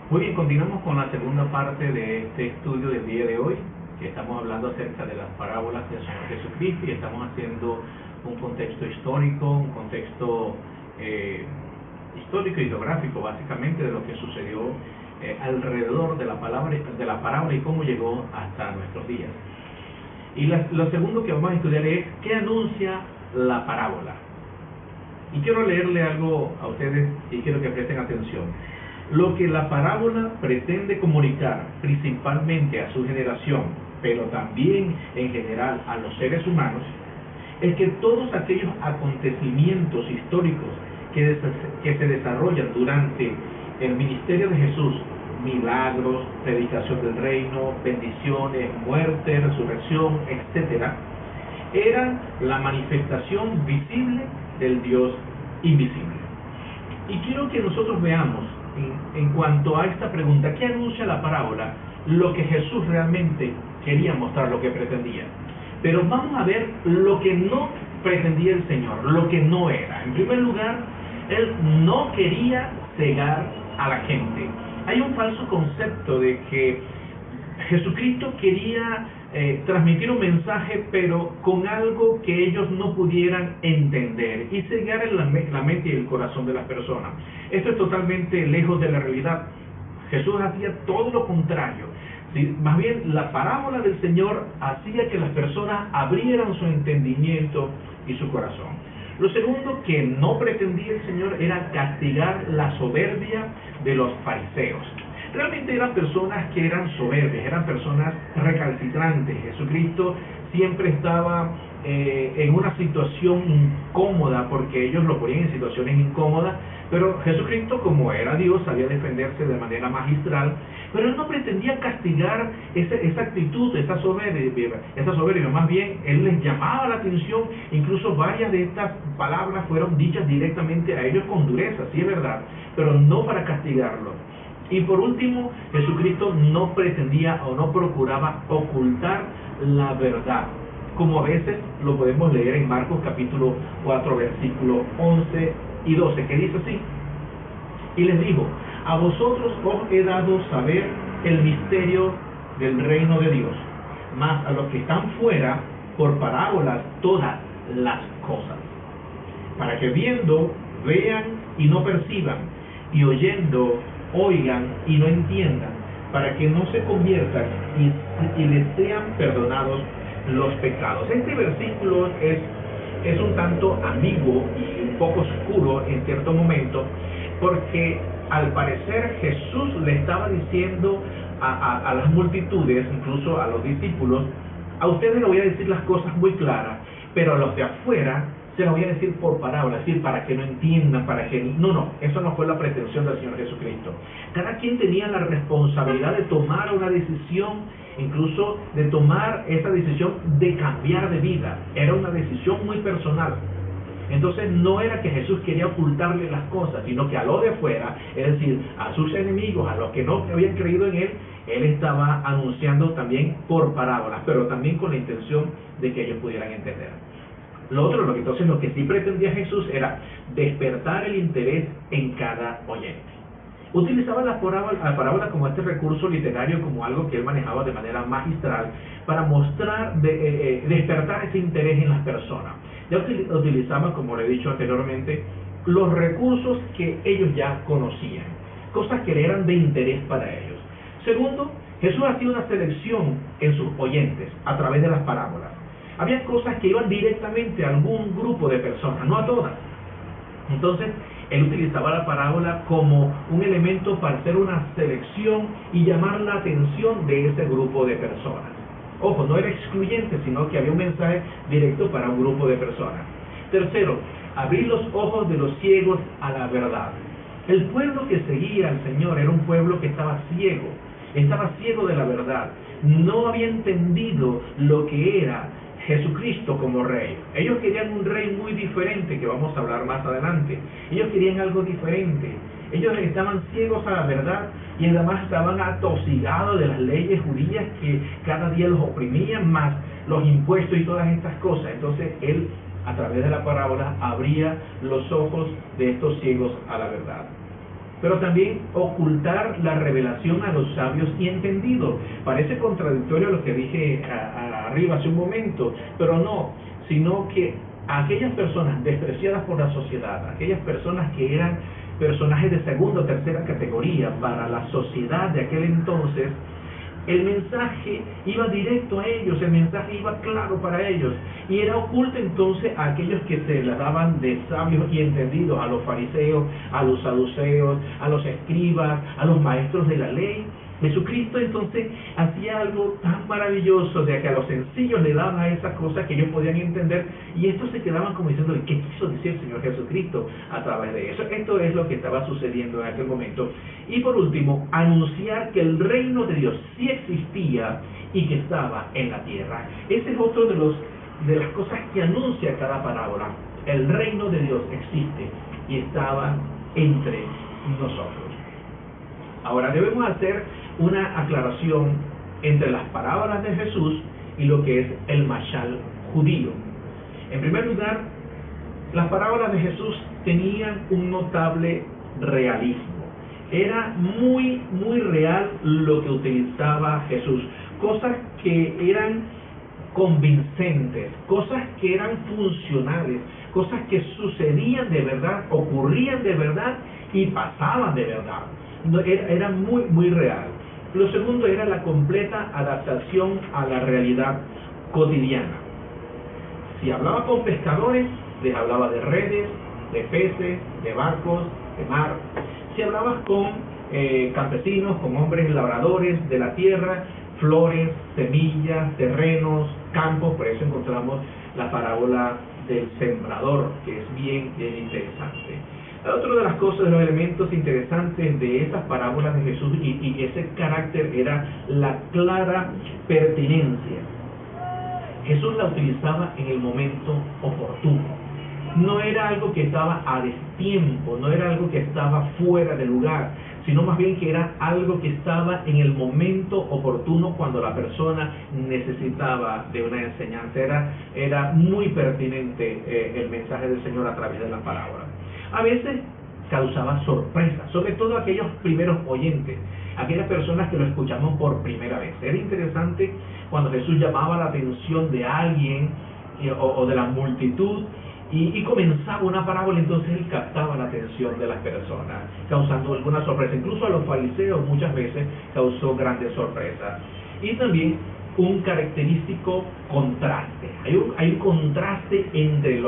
Muy bien, continuamos con la segunda parte de este estudio del día de hoy, que estamos hablando acerca de las parábolas del Señor Jesucristo y estamos haciendo un contexto histórico, un contexto histórico y geográfico básicamente de lo que sucedió alrededor de la parábola y cómo llegó hasta nuestros días. Y lo segundo que vamos a estudiar es qué anuncia la parábola. Y quiero leerle algo a ustedes y quiero que presten atención. Lo que la parábola pretende comunicar principalmente a su generación, pero también en general a los seres humanos, es que todos aquellos acontecimientos históricos que se desarrollan durante el ministerio de Jesús, milagros, predicación del reino, bendiciones, muerte, resurrección, etc., eran la manifestación visible del Dios invisible. Y quiero que nosotros veamos, en cuanto a esta pregunta, ¿qué anuncia la parábola? Lo que Jesús realmente quería mostrar, lo que pretendía. Pero vamos a ver lo que no pretendía el Señor, lo que no era. En primer lugar, Él no quería cegar a la gente. Hay un falso concepto de que Jesucristo quería transmitir un mensaje, pero con algo que ellos no pudieran entender y cegar en la mente y el corazón de las personas. Esto es totalmente lejos de la realidad. Jesús hacía todo lo contrario. ¿Sí? Más bien, la parábola del Señor hacía que las personas abrieran su entendimiento y su corazón. Lo segundo que no pretendía el Señor era castigar la soberbia de los fariseos. Realmente eran personas que eran soberbias, eran personas recalcitrantes. Jesucristo siempre estaba en una situación incómoda porque ellos lo ponían en situaciones incómodas, pero Jesucristo, como era Dios, sabía defenderse de manera magistral, pero Él no pretendía castigar esa actitud, esa soberbia, más bien Él les llamaba la atención. Incluso varias de estas palabras fueron dichas directamente a ellos con dureza, sí es verdad, pero no para castigarlos. Y por último, Jesucristo no pretendía o no procuraba ocultar la verdad, como a veces lo podemos leer en Marcos capítulo 4, versículos 11 y 12, que dice así: y les dijo, a vosotros os he dado saber el misterio del reino de Dios, mas a los que están fuera, por parábolas todas las cosas, para que viendo, vean y no perciban, y oyendo, oigan y no entiendan, para que no se conviertan y les sean perdonados los pecados. Este versículo es un tanto ambiguo y un poco oscuro en cierto momento, porque al parecer Jesús le estaba diciendo a las multitudes, incluso a los discípulos, a ustedes les voy a decir las cosas muy claras, pero a los de afuera se lo voy a decir por parábola, es decir, para que no entiendan, para que... No, eso no fue la pretensión del Señor Jesucristo. Cada quien tenía la responsabilidad de tomar una decisión, incluso de tomar esa decisión de cambiar de vida. Era una decisión muy personal. Entonces no era que Jesús quería ocultarle las cosas, sino que a los de afuera, es decir, a sus enemigos, a los que no habían creído en Él, Él estaba anunciando también por parábolas, pero también con la intención de que ellos pudieran entender. Lo que sí pretendía Jesús era despertar el interés en cada oyente. Utilizaba la parábola como este recurso literario, como algo que él manejaba de manera magistral para mostrar, despertar ese interés en las personas. Ya utilizaba, como le he dicho anteriormente, los recursos que ellos ya conocían, cosas que eran de interés para ellos. Segundo, Jesús hacía una selección en sus oyentes a través de las parábolas. Había cosas que iban directamente a algún grupo de personas, no a todas. Entonces, él utilizaba la parábola como un elemento para hacer una selección y llamar la atención de ese grupo de personas. Ojo, no era excluyente, sino que había un mensaje directo para un grupo de personas. Tercero, abrir los ojos de los ciegos a la verdad. El pueblo que seguía al Señor era un pueblo que estaba ciego de la verdad. No había entendido lo que era Jesucristo como rey. Ellos querían un rey muy diferente, que vamos a hablar más adelante. Ellos querían algo diferente. Ellos estaban ciegos a la verdad y además estaban atosigados de las leyes judías que cada día los oprimían, más los impuestos y todas estas cosas. Entonces Él, a través de la parábola, abría los ojos de estos ciegos a la verdad. pero también ocultar la revelación a los sabios y entendidos. Parece contradictorio a lo que dije arriba hace un momento, pero no, sino que aquellas personas despreciadas por la sociedad, aquellas personas que eran personajes de segunda o tercera categoría para la sociedad de aquel entonces, el mensaje iba directo a ellos, el mensaje iba claro para ellos, y era oculto entonces a aquellos que se la daban de sabios y entendidos, a los fariseos, a los saduceos, a los escribas, a los maestros de la ley. Jesucristo entonces hacía algo tan maravilloso de que a los sencillos le daba esas cosas que ellos podían entender, y estos se quedaban como diciendo, ¿qué quiso decir el Señor Jesucristo a través de eso? Esto es lo que estaba sucediendo en aquel momento. Y por último, anunciar que el reino de Dios sí existía y que estaba en la tierra. Ese es otro de las cosas que anuncia cada parábola. El reino de Dios existe y estaba entre nosotros. Ahora debemos hacer una aclaración entre las parábolas de Jesús y lo que es el mashal judío. En primer lugar, las parábolas de Jesús tenían un notable realismo. Era muy real lo que utilizaba Jesús. Cosas que eran convincentes, cosas que eran funcionales, cosas que sucedían de verdad, ocurrían de verdad y pasaban de verdad. Era muy real. Lo segundo era la completa adaptación a la realidad cotidiana. Si hablaba con pescadores, les hablaba de redes, de peces, de barcos, de mar. Si hablabas con campesinos, con hombres labradores de la tierra, flores, semillas, terrenos, campos, por eso encontramos la parábola del sembrador, que es bien interesante. Otra de las cosas, de los elementos interesantes de esas parábolas de Jesús y ese carácter era la clara pertinencia. Jesús la utilizaba en el momento oportuno. No era algo que estaba a destiempo, no era algo que estaba fuera de lugar, sino más bien que era algo que estaba en el momento oportuno cuando la persona necesitaba de una enseñanza. Era muy pertinente el mensaje del Señor a través de la parábola. A veces causaba sorpresa, sobre todo aquellos primeros oyentes, aquellas personas que lo escuchaban por primera vez. Era interesante cuando Jesús llamaba la atención de alguien o de la multitud y comenzaba una parábola, entonces él captaba la atención de las personas, causando alguna sorpresa. Incluso a los fariseos muchas veces causó grandes sorpresas. Y también un característico contraste. Hay un contraste entre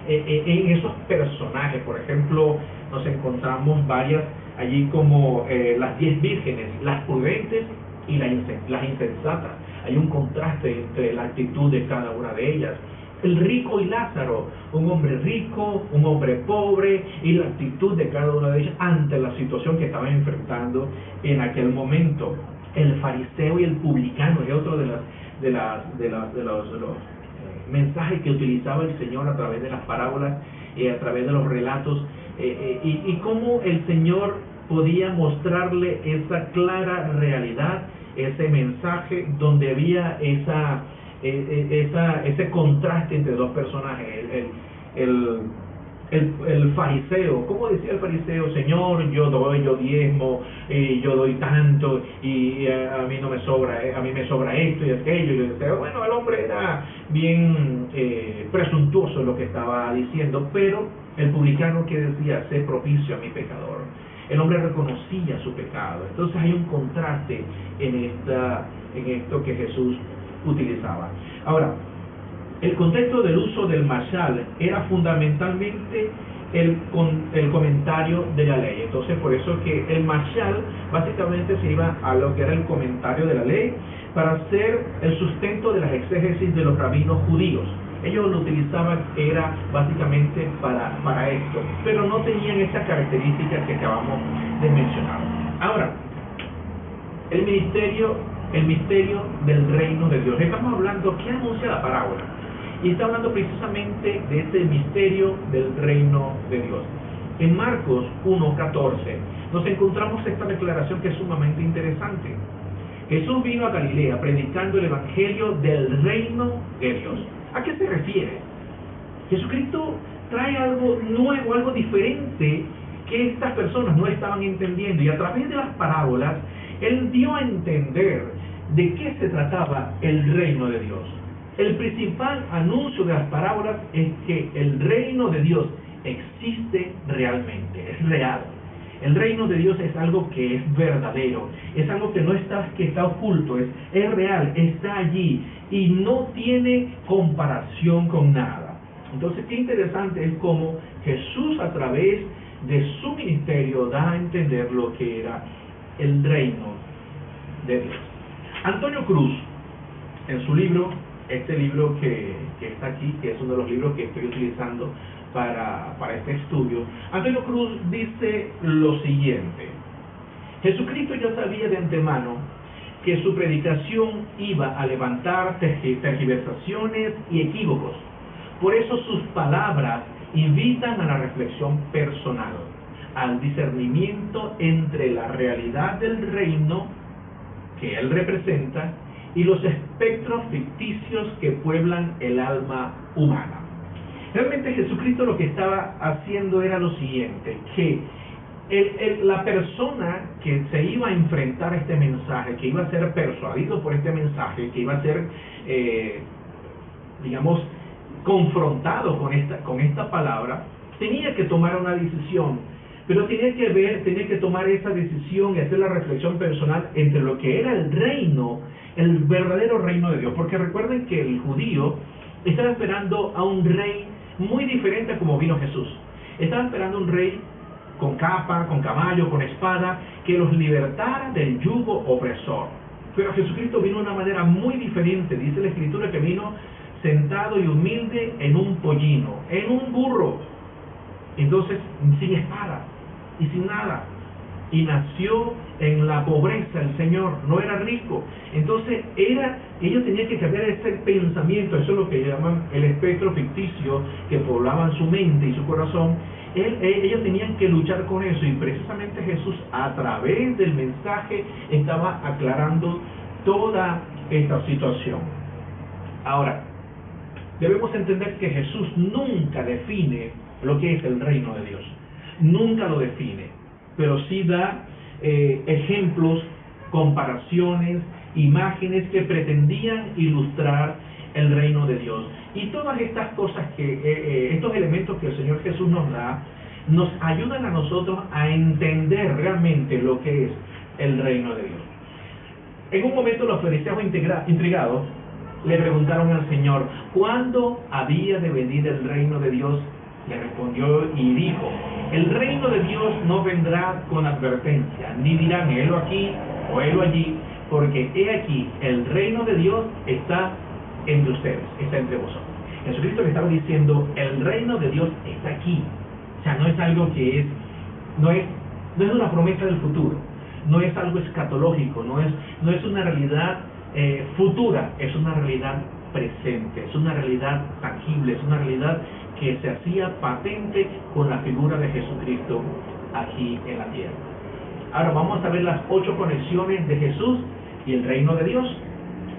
en esos personajes. Por ejemplo, nos encontramos varias allí como las 10 vírgenes, las prudentes y las insensatas. Hay un contraste entre la actitud de cada una de ellas. El rico y Lázaro, un hombre rico, un hombre pobre, y la actitud de cada una de ellas ante la situación que estaban enfrentando en aquel momento. El fariseo y el publicano es otro de los mensajes que utilizaba el Señor a través de las parábolas y a través de los relatos, y cómo el Señor podía mostrarle esa clara realidad, ese mensaje donde había ese contraste entre dos personajes. El fariseo, ¿cómo decía el fariseo? Señor, yo diezmo, yo doy tanto, y a mí no me sobra, a mí me sobra esto y aquello. Y yo decía, bueno, el hombre era bien presuntuoso en lo que estaba diciendo, pero el publicano que decía, sé propicio a mi pecador. El hombre reconocía su pecado. Entonces hay un contraste en esto que Jesús utilizaba. Ahora, el contexto del uso del mashal era fundamentalmente el comentario de la ley. Entonces, por eso que el mashal básicamente se iba a lo que era el comentario de la ley para hacer el sustento de las exégesis de los rabinos judíos. Ellos lo utilizaban, era básicamente para esto, pero no tenían estas características que acabamos de mencionar. Ahora, el misterio del reino de Dios. Estamos hablando, ¿qué anuncia la parábola? Y está hablando precisamente de ese misterio del reino de Dios. En Marcos 1:14 nos encontramos esta declaración que es sumamente interesante. Jesús vino a Galilea predicando el evangelio del reino de Dios. ¿A qué se refiere? Jesucristo trae algo nuevo, algo diferente que estas personas no estaban entendiendo, y a través de las parábolas Él dio a entender de qué se trataba el reino de Dios. El principal anuncio de las parábolas es que el reino de Dios existe realmente, es real. El reino de Dios es algo que es verdadero, es algo que no está, que está oculto, es real, está allí y no tiene comparación con nada. Entonces, qué interesante es cómo Jesús, a través de su ministerio, da a entender lo que era el reino de Dios. Antonio Cruz, en su libro, este libro que está aquí, que es uno de los libros que estoy utilizando para este estudio, Antonio Cruz dice lo siguiente: Jesucristo ya sabía de antemano que su predicación iba a levantar tergiversaciones y equívocos. Por eso sus palabras invitan a la reflexión personal, al discernimiento entre la realidad del reino que él representa y los espectros ficticios que pueblan el alma humana. Realmente Jesucristo lo que estaba haciendo era lo siguiente, que la persona que se iba a enfrentar a este mensaje, que iba a ser persuadido por este mensaje, que iba a ser, confrontado con esta palabra, tenía que tomar una decisión, pero tenía que tomar esa decisión y hacer la reflexión personal entre lo que era el reino, el verdadero reino de Dios. Porque recuerden que el judío estaba esperando a un rey muy diferente a como vino Jesús. Estaba esperando un rey con capa, con caballo, con espada, que los libertara del yugo opresor. Pero Jesucristo vino de una manera muy diferente. Dice la Escritura que vino sentado y humilde en un pollino, en un burro, entonces sin espada y sin nada, y nació en la pobreza el Señor, no era rico. Entonces ellos tenían que cambiar ese pensamiento, eso es lo que llaman el espectro ficticio que poblaban su mente y su corazón. Ellos tenían que luchar con eso, y precisamente Jesús, a través del mensaje, estaba aclarando toda esta situación. Ahora, debemos entender que Jesús nunca define lo que es el reino de Dios, nunca lo define, pero sí da ejemplos, comparaciones, imágenes que pretendían ilustrar el reino de Dios. Y todas estas cosas, estos elementos que el Señor Jesús nos da, nos ayudan a nosotros a entender realmente lo que es el reino de Dios. En un momento los fariseos intrigados le preguntaron al Señor, ¿cuándo había de venir el reino de Dios? Le respondió y dijo, el reino de Dios no vendrá con advertencia, ni dirán, helo aquí o helo allí, porque he aquí, el reino de Dios está entre ustedes, está entre vosotros. Jesucristo le estaba diciendo, el reino de Dios está aquí. O sea, no es algo que no es una promesa del futuro, no es algo escatológico, no es una realidad futura, es una realidad presente, es una realidad tangible, es una realidad que se hacía patente con la figura de Jesucristo aquí en la tierra. Ahora vamos a ver las 8 conexiones de Jesús y el reino de Dios.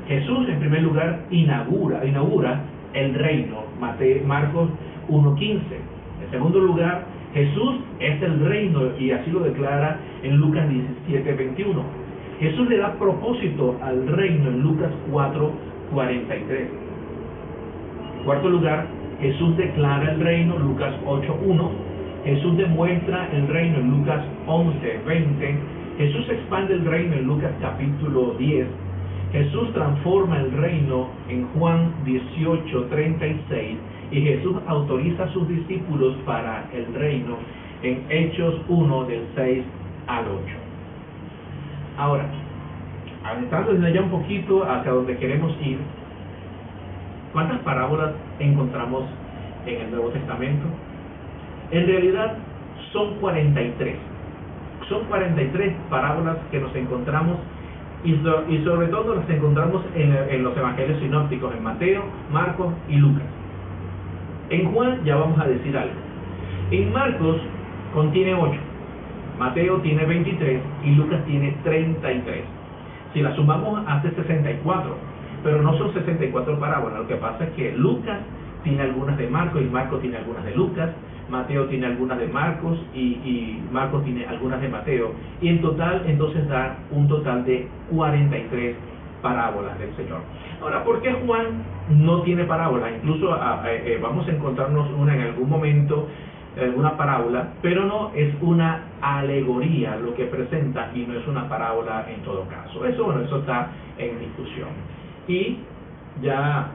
Jesús, en primer lugar, inaugura el reino, Marcos 1:15. En segundo lugar, Jesús es el reino, y así lo declara en Lucas 17:21. Jesús le da propósito al reino en Lucas 4:43. En cuarto lugar, Jesús declara el reino, Lucas 8:1. Jesús demuestra el reino en Lucas 11:20. Jesús expande el reino en Lucas capítulo 10. Jesús transforma el reino en Juan 18:36. Y Jesús autoriza a sus discípulos para el reino en Hechos 1, del 6 al 8. Ahora, avanzando desde allá un poquito hacia donde queremos ir, ¿cuántas parábolas encontramos en el Nuevo Testamento? En realidad son 43. Son 43 parábolas que nos encontramos, y sobre todo las encontramos en los evangelios sinópticos, en Mateo, Marcos y Lucas. En Juan ya vamos a decir algo. En Marcos contiene 8, Mateo tiene 23 y Lucas tiene 33. Si la sumamos hace 64, pero no son 64 parábolas. Lo que pasa es que Lucas tiene algunas de Marcos y Marcos tiene algunas de Lucas. Mateo tiene algunas de Marcos y Marcos tiene algunas de Mateo, y en total entonces da un total de 43 parábolas del Señor. Ahora, ¿por qué Juan no tiene parábolas? Incluso vamos a encontrarnos una en algún momento, alguna parábola, pero no es una alegoría lo que presenta y no es una parábola en todo caso. Eso está en discusión. Y ya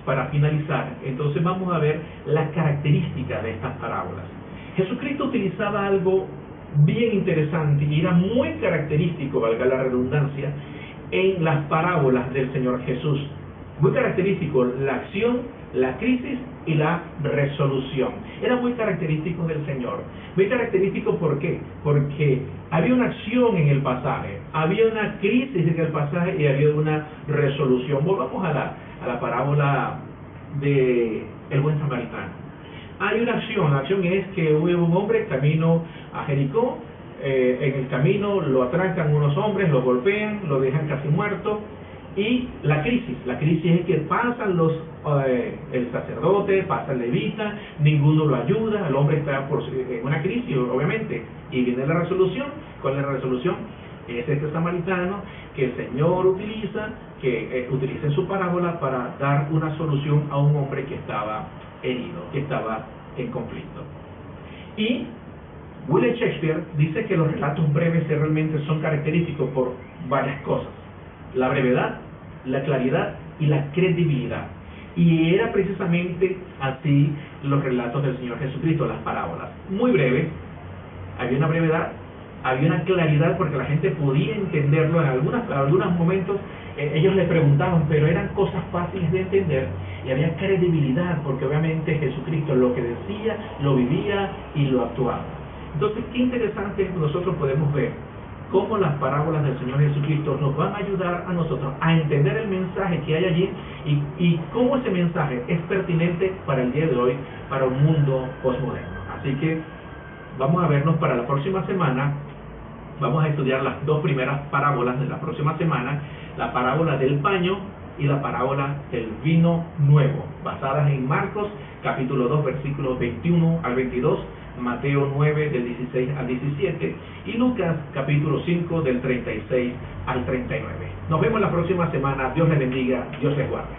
para finalizar, entonces vamos a ver las características de estas parábolas. Jesucristo utilizaba algo bien interesante y era muy característico, valga la redundancia, en las parábolas del Señor Jesús. Muy característico la acción, la crisis y la resolución. Era muy característico del Señor. Muy característico, ¿por qué? Porque había una acción en el pasaje, había una crisis en el pasaje y había una resolución. Volvamos a la parábola de el buen samaritano. Hay una acción, la acción es que hubo un hombre camino a Jericó, en el camino lo atracan unos hombres, lo golpean, lo dejan casi muerto, y la crisis es que pasan el sacerdote, pasa el levita, ninguno lo ayuda, el hombre está en una crisis, obviamente, y viene la resolución. ¿Cuál es la resolución? Es este samaritano que el Señor utiliza en su parábola para dar una solución a un hombre que estaba herido, que estaba en conflicto. Y William Shakespeare dice que los relatos breves realmente son característicos por varias cosas: la brevedad, la claridad y la credibilidad. Y era precisamente así los relatos del Señor Jesucristo, las parábolas. Muy breves, había una brevedad, había una claridad porque la gente podía entenderlo. En algunos momentos ellos le preguntaban, pero eran cosas fáciles de entender, y había credibilidad porque obviamente Jesucristo lo que decía, lo vivía y lo actuaba. Entonces, qué interesante nosotros podemos ver cómo las parábolas del Señor Jesucristo nos van a ayudar a nosotros a entender el mensaje que hay allí y cómo ese mensaje es pertinente para el día de hoy, para un mundo posmoderno. Así que vamos a vernos para la próxima semana. Vamos a estudiar las dos primeras parábolas de la próxima semana, la parábola del paño y la parábola del vino nuevo, basadas en Marcos capítulo 2 versículos 21 al 22, Mateo 9 del 16 al 17 y Lucas capítulo 5 del 36 al 39. Nos vemos la próxima semana. Dios les bendiga, Dios les guarde.